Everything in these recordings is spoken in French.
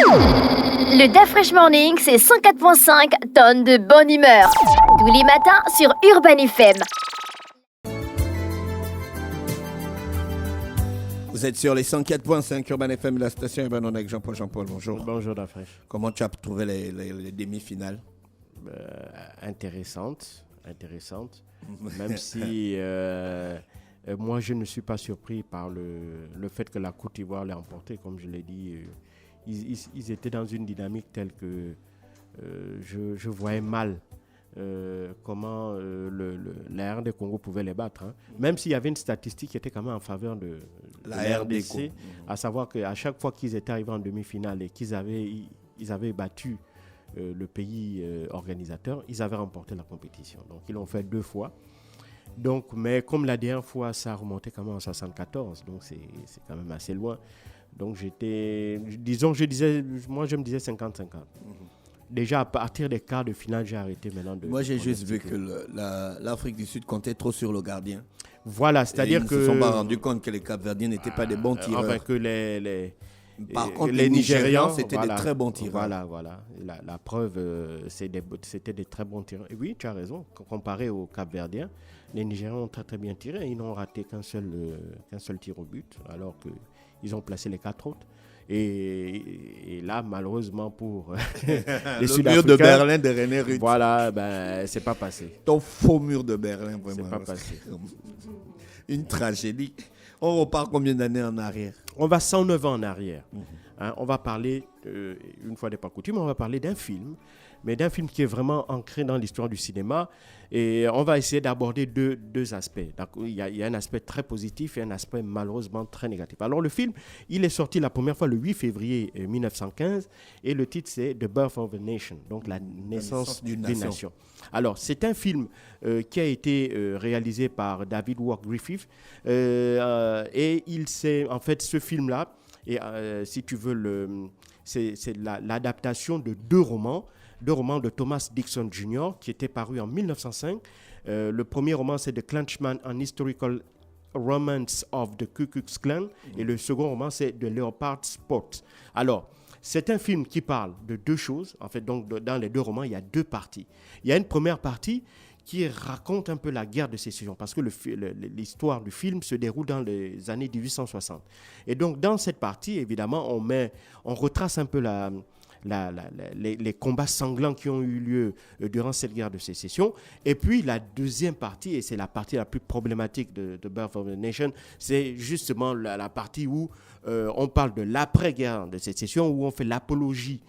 Le DAF Fresh Morning, c'est 104.5 tonnes de bonne humeur. Tous les matins sur Urban FM. Vous êtes sur les 104.5 Urban FM, la station Urban, on est avec Jean-Paul. Jean-Paul, bonjour. Bonjour, DAF Fresh. Comment tu as trouvé les demi-finales? Intéressante. Même si moi, je ne suis pas surpris par le fait que la Côte d'Ivoire l'ait emporté. Comme je l'ai dit, ils étaient dans une dynamique telle que je voyais mal comment la RD Congo pouvait les battre. Hein. Même s'il y avait une statistique qui était quand même en faveur de la RDC, à savoir qu'à chaque fois qu'ils étaient arrivés en demi-finale et qu'ils avaient battu le pays organisateur, ils avaient remporté la compétition. Donc, ils l'ont fait 2 fois. Donc, mais comme la dernière fois, ça a remonté quand même en 74, donc c'est quand même assez loin. Donc, je me disais 50-50. Déjà, à partir des quarts de finale, j'ai arrêté maintenant de... Moi, j'ai juste vu que l'Afrique du Sud comptait trop sur le gardien. Voilà, c'est-à-dire que... Ils ne se sont pas rendus compte que les Capverdiens n'étaient pas des bons tireurs. Enfin, que Par contre, les Nigérians, c'était des très bons tireurs. Voilà. La preuve, c'était des très bons tireurs. Et oui, tu as raison. Comparé aux Capverdiens, les Nigérians ont très très bien tiré. Ils n'ont raté qu'un seul tir au but, alors qu'ils ont placé les 4 autres. Et là, malheureusement pour les Sud-Africains... Le mur de Berlin de René Ruth. Voilà, c'est pas passé. Ton faux mur de Berlin, vraiment. C'est pas passé. Une tragédie. On repart combien d'années en arrière? On va 109 ans en arrière. Hein, on va parler, une fois n'est pas coutume, on va parler d'un film, mais d'un film qui est vraiment ancré dans l'histoire du cinéma. Et on va essayer d'aborder deux aspects. Il y a un aspect très positif et un aspect malheureusement très négatif. Alors le film, il est sorti la première fois le 8 février 1915 et le titre c'est The Birth of a Nation, donc la naissance d'une nation. Alors c'est un film qui a été réalisé par David Wark Griffith et en fait ce film-là, et si tu veux, c'est l'adaptation de deux romans de Thomas Dixon Jr. qui étaient parus en 1905. Le premier roman, c'est The Clansman, an Historical Romance of the Ku Klux Klan. Et le second roman, c'est The Leopard Sport. Alors, c'est un film qui parle de deux choses. En fait, donc, dans les deux romans, il y a 2 parties. Il y a une première partie qui raconte un peu la guerre de sécession, parce que l'histoire du film se déroule dans les années 1860. Et donc, dans cette partie, évidemment, on retrace un peu les combats sanglants qui ont eu lieu durant cette guerre de sécession. Et puis la deuxième partie, et c'est la partie la plus problématique de Birth of a Nation, c'est justement la partie où on parle de l'après-guerre de sécession, où on fait l'apologie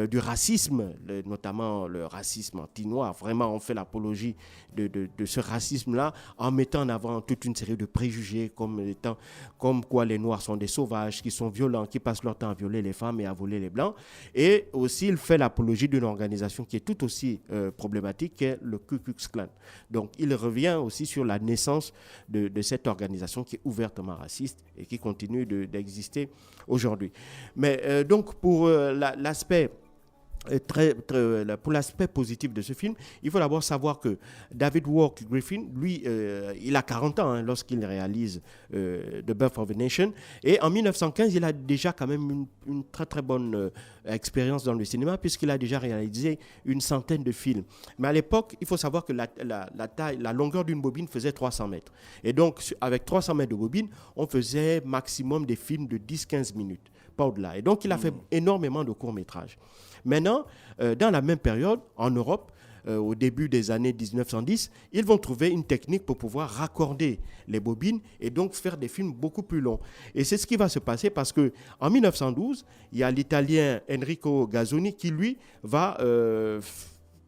du racisme, notamment le racisme anti-noir. Vraiment, on fait l'apologie de ce racisme-là en mettant en avant toute une série de préjugés comme quoi les Noirs sont des sauvages, qui sont violents, qui passent leur temps à violer les femmes et à voler les Blancs. Et aussi, il fait l'apologie d'une organisation qui est tout aussi problématique, qui est le Ku Klux Klan. Donc, il revient aussi sur la naissance de cette organisation qui est ouvertement raciste et qui continue d'exister aujourd'hui. Mais donc, pour l'aspect pour l'aspect positif de ce film, il faut d'abord savoir que David Wark Griffith, lui, il a 40 ans lorsqu'il réalise The Birth of a Nation. Et en 1915, il a déjà quand même une très très bonne expérience dans le cinéma, puisqu'il a déjà réalisé une centaine de films. Mais à l'époque, il faut savoir que la longueur d'une bobine faisait 300 mètres. Et donc, avec 300 mètres de bobine, on faisait maximum des films de 10-15 minutes, pas au-delà. Et donc, il a fait énormément de courts-métrages. Maintenant, dans la même période, en Europe, au début des années 1910, ils vont trouver une technique pour pouvoir raccorder les bobines et donc faire des films beaucoup plus longs. Et c'est ce qui va se passer parce qu'en 1912, il y a l'Italien Enrico Gazzoni qui, lui, va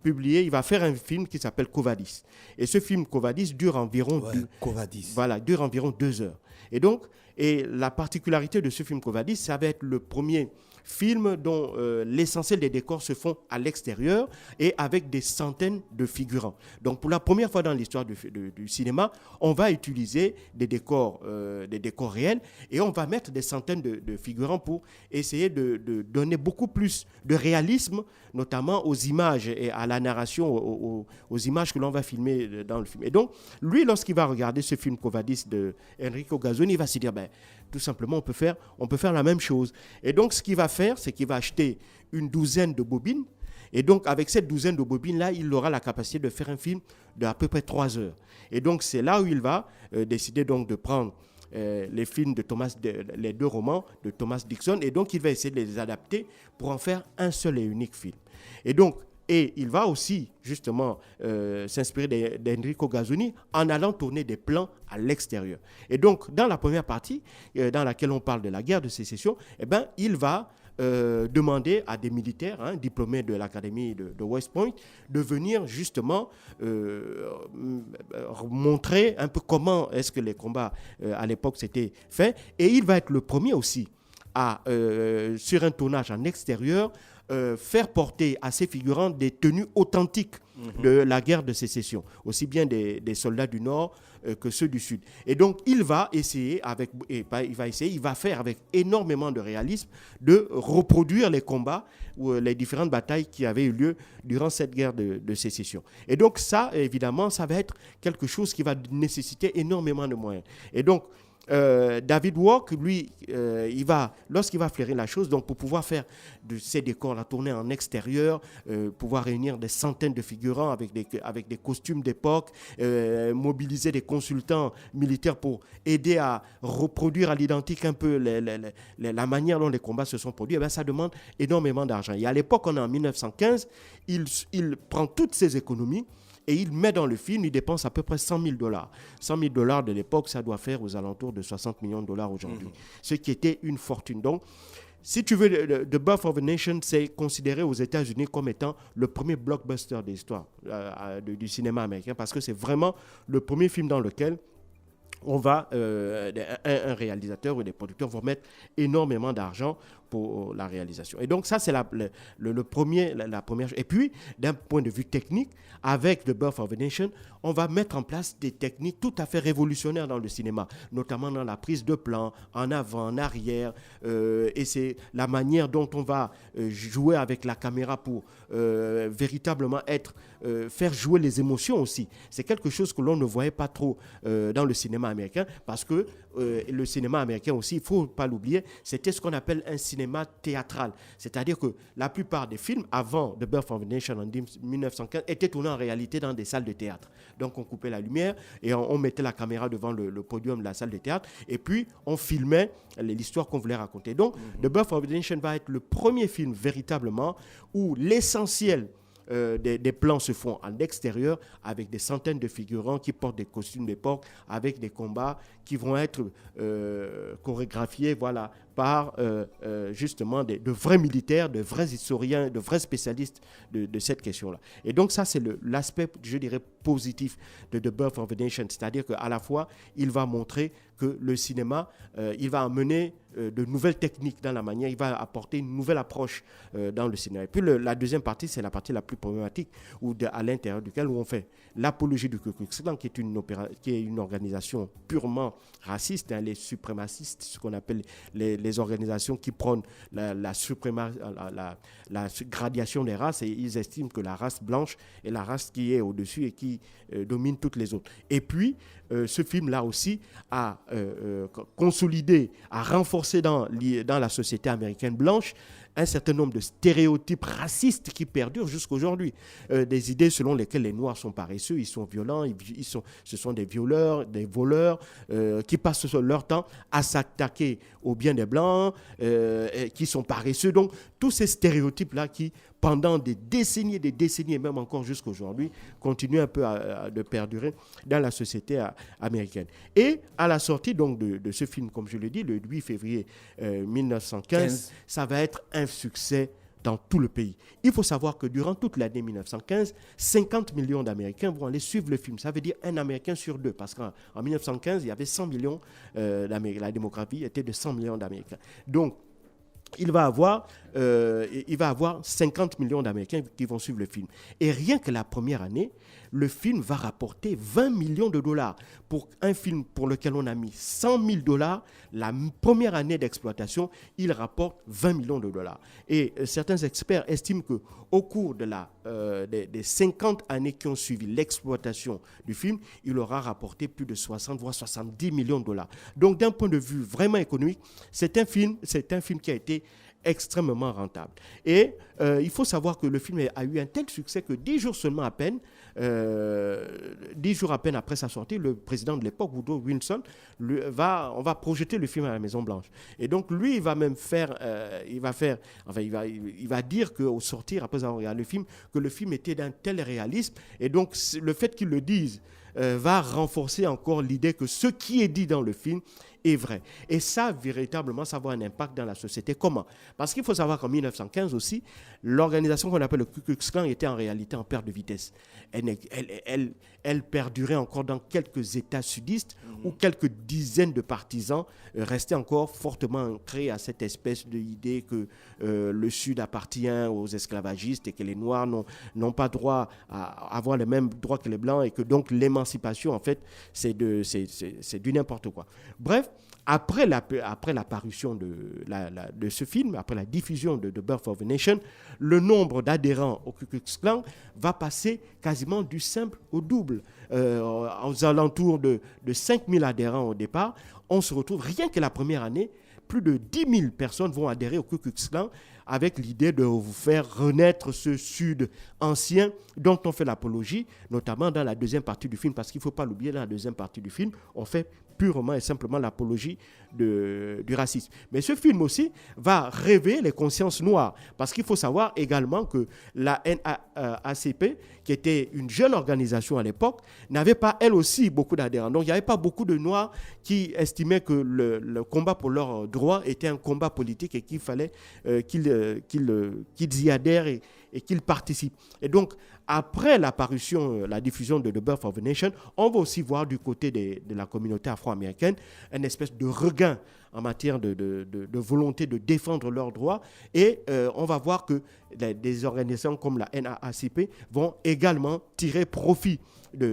il va faire un film qui s'appelle Quo Vadis. Et ce film Quo Vadis dure environ 2 heures. Et la particularité de ce film Quo Vadis, ça va être le premier film dont l'essentiel des décors se font à l'extérieur et avec des centaines de figurants. Donc pour la première fois dans l'histoire du cinéma, on va utiliser des décors réels et on va mettre des centaines de figurants pour essayer de donner beaucoup plus de réalisme, notamment aux images et à la narration, aux images que l'on va filmer dans le film. Et donc, lui, lorsqu'il va regarder ce film Quo Vadis de Enrico Gazzoni, il va se dire, tout simplement, on peut faire la même chose. Et donc, ce qu'il va faire, c'est qu'il va acheter une douzaine de bobines. Et donc, avec cette douzaine de bobines-là, il aura la capacité de faire un film d'à peu près 3 heures. Et donc, c'est là où il va décider donc de prendre les films les 2 romans de Thomas Dixon. Et donc, il va essayer de les adapter pour en faire un seul et unique film. Et il va aussi, justement, s'inspirer d'Enrico Gazzoni en allant tourner des plans à l'extérieur. Et donc, dans la première partie, dans laquelle on parle de la guerre de sécession, il va demander à des militaires diplômés de l'académie de West Point de venir justement montrer un peu comment est-ce que les combats à l'époque s'étaient faits. Et il va être le premier aussi à, sur un tournage en extérieur, faire porter à ses figurants des tenues authentiques de la guerre de sécession, aussi bien des soldats du Nord que ceux du Sud. Et donc, il va faire avec énormément de réalisme de reproduire les combats ou les différentes batailles qui avaient eu lieu durant cette guerre de sécession. Et donc, ça, évidemment, ça va être quelque chose qui va nécessiter énormément de moyens. Et donc, David Walk, lui, lorsqu'il va flairer la chose, donc pour pouvoir faire de ces décors la tournée en extérieur, pouvoir réunir des centaines de figurants avec des costumes d'époque, mobiliser des consultants militaires pour aider à reproduire à l'identique un peu la manière dont les combats se sont produits, ça demande énormément d'argent. Et à l'époque, on est en 1915, il prend toutes ses économies et il met dans le film, il dépense à peu près $100 000. $100 000 de l'époque, ça doit faire aux alentours de $60 millions aujourd'hui. Ce qui était une fortune. Donc, si tu veux, The Birth of a Nation, c'est considéré aux États-Unis comme étant le premier blockbuster de l'histoire du cinéma américain, parce que c'est vraiment le premier film dans lequel un réalisateur ou des producteurs vont mettre énormément d'argent pour la réalisation. Et donc ça, c'est la première. Et puis, d'un point de vue technique, avec The Birth of a Nation, on va mettre en place des techniques tout à fait révolutionnaires dans le cinéma, notamment dans la prise de plan, en avant, en arrière, et c'est la manière dont on va jouer avec la caméra pour véritablement faire jouer les émotions aussi. C'est quelque chose que l'on ne voyait pas trop dans le cinéma américain, parce que le cinéma américain aussi, il ne faut pas l'oublier, c'était ce qu'on appelle un cinéma théâtral. C'est-à-dire que la plupart des films, avant The Birth of a Nation en 1915, étaient tournés en réalité dans des salles de théâtre. Donc on coupait la lumière et on mettait la caméra devant le podium de la salle de théâtre et puis on filmait l'histoire qu'on voulait raconter. Donc The Birth of a Nation va être le premier film véritablement où l'essentiel des plans se font en extérieur avec des centaines de figurants qui portent des costumes d'époque, avec des combats qui vont être chorégraphiés par justement de vrais militaires, de vrais historiens, de vrais spécialistes de cette question-là. Et donc ça, c'est l'aspect, je dirais, positif de The Birth of a Nation, c'est-à-dire qu'à la fois, il va montrer que le cinéma, il va amener de nouvelles techniques dans la manière, il va apporter une nouvelle approche dans le cinéma. Et puis la deuxième partie, c'est la partie la plus problématique, à l'intérieur duquel on fait l'apologie du Ku Klux Klan, qui est une organisation purement raciste, les suprémacistes, ce qu'on appelle les organisations qui prônent la gradation des races, et ils estiment que la race blanche est la race qui est au-dessus et qui domine toutes les autres. Et puis, ce film-là aussi a consolidé, a renforcé dans la société américaine blanche un certain nombre de stéréotypes racistes qui perdurent jusqu'à aujourd'hui. Des idées selon lesquelles les Noirs sont paresseux, ils sont violents, ce sont des violeurs, des voleurs qui passent leur temps à s'attaquer aux biens des Blancs, qui sont paresseux. Donc, tous ces stéréotypes-là qui, pendant des décennies et même encore jusqu'à aujourd'hui, continuent un peu de perdurer dans la société américaine. Et à la sortie donc de ce film, comme je l'ai dit, le 8 février 1915, ça va être un succès dans tout le pays. Il faut savoir que durant toute l'année 1915, 50 millions d'Américains vont aller suivre le film. Ça veut dire un Américain sur deux, parce qu'en 1915, il y avait 100 millions d'Américains. La démographie était de 100 millions d'Américains. Donc, il va avoir il va avoir 50 millions d'Américains qui vont suivre le film. Et rien que la première année, le film va rapporter 20 millions de dollars. Pour un film pour lequel on a mis 100 000 dollars, la première année d'exploitation, il rapporte 20 millions de dollars. Et certains experts estiment qu'au cours des 50 années qui ont suivi l'exploitation du film, il aura rapporté plus de 60 voire 70 millions de dollars. Donc d'un point de vue vraiment économique, c'est un film qui a été extrêmement rentable. Et il faut savoir que le film a eu un tel succès que 10 jours seulement à peine, 10 jours à peine après sa sortie, le président de l'époque, Woodrow Wilson, on va projeter le film à la Maison-Blanche. Et donc lui, il va même il va dire qu'au sortir, après avoir regardé le film, que le film était d'un tel réalisme. Et donc le fait qu'il le dise va renforcer encore l'idée que ce qui est dit dans le film est vrai. Et ça, véritablement, ça va avoir un impact dans la société. Comment? Parce qu'il faut savoir qu'en 1915 aussi, l'organisation qu'on appelle le Ku Klux Klan était en réalité en perte de vitesse. Elle perdurait encore dans quelques États sudistes où quelques dizaines de partisans restaient encore fortement ancrés à cette espèce d'idée que le Sud appartient aux esclavagistes et que les Noirs n'ont pas droit à avoir les mêmes droits que les Blancs et que donc l'émancipation, en fait, c'est du n'importe quoi. Bref, après l'apparition de ce film, après la diffusion de The Birth of a Nation, le nombre d'adhérents au Ku Klux Klan va passer quasiment du simple au double. Aux alentours de 5 000 adhérents au départ, on se retrouve rien que la première année, plus de 10 000 personnes vont adhérer au Ku Klux Klan avec l'idée de vous faire renaître ce Sud ancien dont on fait l'apologie, notamment dans la deuxième partie du film, parce qu'il ne faut pas l'oublier, dans la deuxième partie du film, on fait purement et simplement l'apologie du racisme. Mais ce film aussi va réveiller les consciences noires, parce qu'il faut savoir également que la NAACP, qui était une jeune organisation à l'époque, n'avait pas elle aussi beaucoup d'adhérents. Donc il n'y avait pas beaucoup de Noirs qui estimaient que le combat pour leurs droits était un combat politique et qu'il fallait qu'ils y adhèrent et qu'ils participent. Et donc, après l'apparition, la diffusion de The Birth of a Nation, on va aussi voir du côté de la communauté afro-américaine une espèce de regain en matière de volonté de défendre leurs droits. Et on va voir que des organisations comme la NAACP vont également tirer profit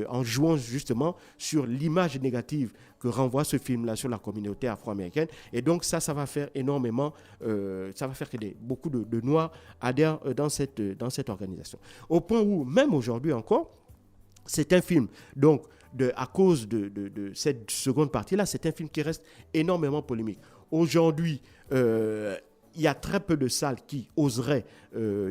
en jouant justement sur l'image négative que renvoie ce film-là sur la communauté afro-américaine. Et donc ça va faire énormément, ça va faire que beaucoup de Noirs adhèrent dans cette organisation. Au point où, même aujourd'hui encore, c'est un film, donc, à cause de cette seconde partie-là, c'est un film qui reste énormément polémique. Aujourd'hui, il y a très peu de salles qui oseraient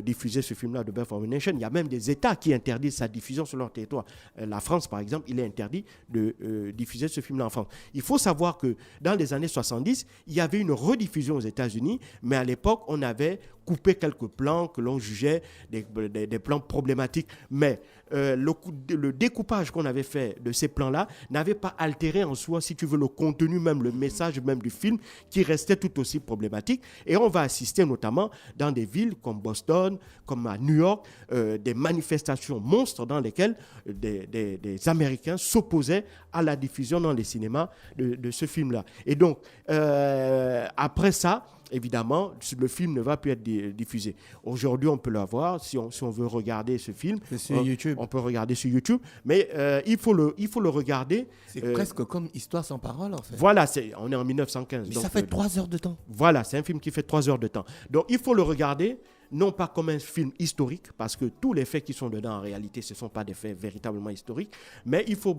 diffuser ce film-là de Birth of a Nation. Il y a même des États qui interdisent sa diffusion sur leur territoire. La France, par exemple, il est interdit de diffuser ce film-là en France. Il faut savoir que dans les années 70, il y avait une rediffusion aux États-Unis, mais à l'époque, on avait coupé quelques plans que l'on jugeait des plans problématiques. Mais le découpage qu'on avait fait de ces plans-là n'avait pas altéré en soi, si tu veux, le contenu, même le message même du film, qui restait tout aussi problématique. Et on va assister notamment dans des villes comme Boston, comme à New York, des manifestations monstres dans lesquelles des Américains s'opposaient à la diffusion dans les cinémas de ce film-là. Et donc, après ça, évidemment, le film ne va plus être diffusé. Aujourd'hui, on peut le voir si on veut regarder ce film. C'est sur YouTube. On peut regarder sur YouTube, mais il faut le regarder. C'est presque comme Histoire sans parole, en fait. Voilà, on est en 1915. Mais donc, ça fait 3 heures de temps. Voilà, c'est un film qui fait 3 heures de temps. Donc, il faut le regarder, non pas comme un film historique, parce que tous les faits qui sont dedans, en réalité, ce ne sont pas des faits véritablement historiques, mais il faut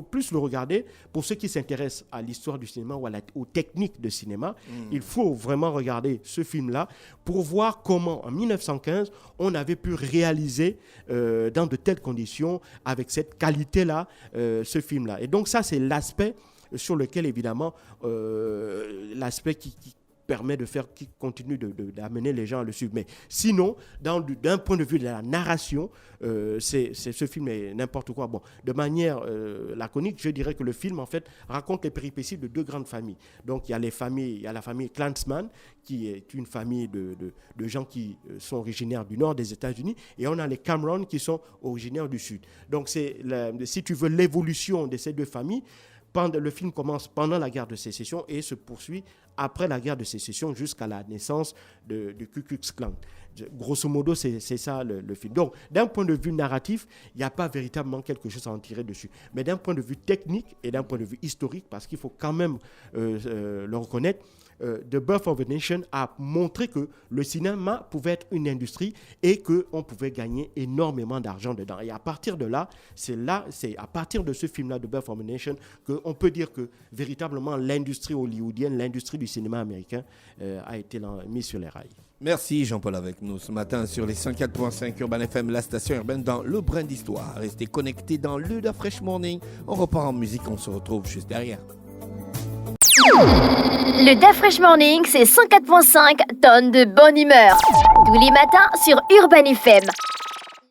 plus le regarder pour ceux qui s'intéressent à l'histoire du cinéma ou aux techniques de cinéma. Il faut vraiment regarder ce film-là pour voir comment, en 1915, on avait pu réaliser dans de telles conditions, avec cette qualité-là, ce film-là. Et donc ça, c'est l'aspect sur lequel, évidemment, l'aspect qui permet qui continue d'amener les gens à le suivre. Mais sinon, d'un point de vue de la narration, ce film est n'importe quoi. Bon, de manière laconique, je dirais que le film, en fait, raconte les péripéties de 2 grandes familles. Donc, il y a la famille Klansman, qui est une famille de gens qui sont originaires du nord des États-Unis, et on a les Cameron qui sont originaires du sud. Donc, si tu veux, l'évolution de ces 2 familles. Le film commence pendant la guerre de sécession et se poursuit après la guerre de sécession jusqu'à la naissance du Ku Klux Klan. Grosso modo, c'est ça le film. Donc, d'un point de vue narratif, il n'y a pas véritablement quelque chose à en tirer dessus. Mais d'un point de vue technique et d'un point de vue historique, parce qu'il faut quand même le reconnaître, The Birth of a Nation a montré que le cinéma pouvait être une industrie et qu'on pouvait gagner énormément d'argent dedans. Et à partir de là, c'est à partir de ce film-là, The Birth of a Nation, qu'on peut dire que véritablement l'industrie hollywoodienne, l'industrie du cinéma américain a été mise sur les rails. Merci Jean-Paul avec nous ce matin sur les 104.5 Urban FM, la station urbaine dans le brin d'histoire. Restez connectés dans le Da Fresh Morning. On repart en musique, on se retrouve juste derrière. Le Da Fresh Morning, c'est 104.5 tonnes de bonne humeur. Tous les matins sur Urban FM.